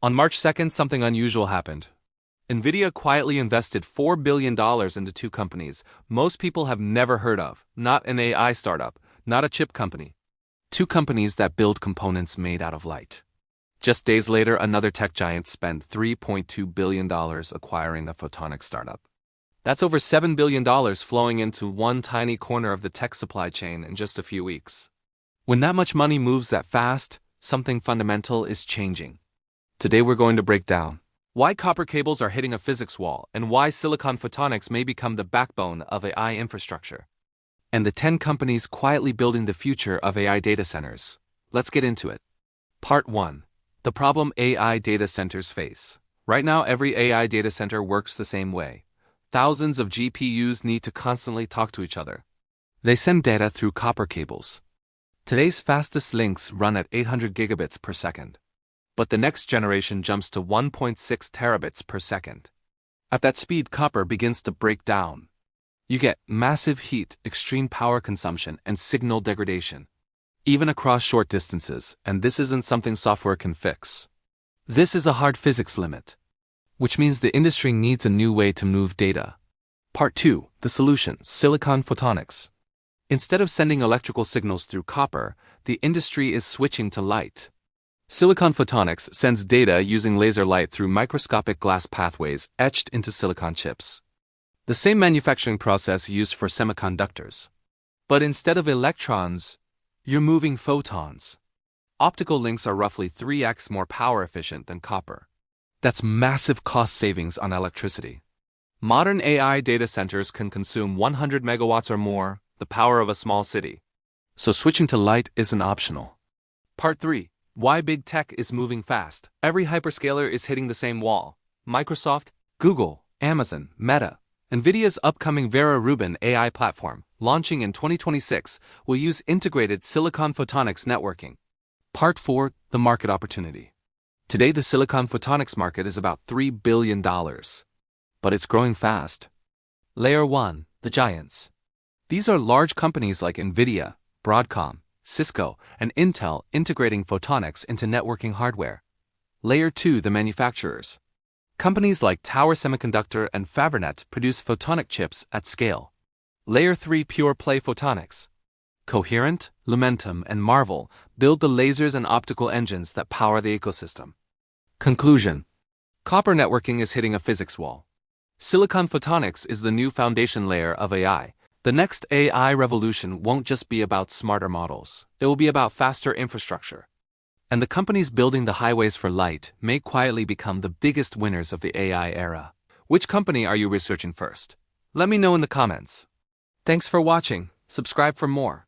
On March 2nd, something unusual happened. Nvidia quietly invested $4 billion into two companies most people have never heard of, not an AI startup, not a chip company. Two companies that build components made out of light. Just days later, another tech giant spent $3.2 billion acquiring a photonics startup. That's over $7 billion flowing into one tiny corner of the tech supply chain in just a few weeks. When that much money moves that fast, something fundamental is changing. Today we're going to break down why copper cables are hitting a physics wall and why Silicon Photonics may become the backbone of AI infrastructure. And the 10 companies quietly building the future of AI data centers. Let's get into it. Part 1. The problem AI data centers face. Right now, every AI data center works the same way. Thousands of GPUs need to constantly talk to each other. They send data through copper cables. Today's fastest links run at 800 gigabits per second. But the next generation jumps to 1.6 terabits per second. At that speed, copper begins to break down. You get massive heat, extreme power consumption, and signal degradation, even across short distances, and this isn't something software can fix. This is a hard physics limit, which means the industry needs a new way to move data. Part 2. The solution, Silicon Photonics. Instead of sending electrical signals through copper, the industry is switching to light. Silicon Photonics sends data using laser light through microscopic glass pathways etched into silicon chips. The same manufacturing process used for semiconductors. But instead of electrons, you're moving photons. Optical links are roughly 3x more power efficient than copper. That's massive cost savings on electricity. Modern AI data centers can consume 100 megawatts or more, the power of a small city. So switching to light isn't optional. Part 3. Why big tech is moving fast. Every hyperscaler is hitting the same wall. Microsoft, Google, Amazon, Meta. Nvidia's upcoming Vera Rubin AI platform, launching in 2026, will use integrated Silicon Photonics networking. Part 4. The market opportunity. Today the Silicon Photonics market is about $3 billion. But it's growing fast. Layer 1. The giants. These are large companies like Nvidia, Broadcom, Cisco, and Intel integrating photonics into networking hardware. Layer 2. The manufacturers. Companies like Tower Semiconductor and Fabrinet produce photonic chips at scale. Layer 3. Pure play photonics. Coherent, Lumentum, and Marvell build the lasers and optical engines that power the ecosystem. Conclusion. Copper networking is hitting a physics wall. Silicon Photonics is the new foundation layer of AI. The next AI revolution won't just be about smarter models, it will be about faster infrastructure. And the companies building the highways for light may quietly become the biggest winners of the AI era. Which company are you researching first? Let me know in the comments. Thanks for watching. Subscribe for more.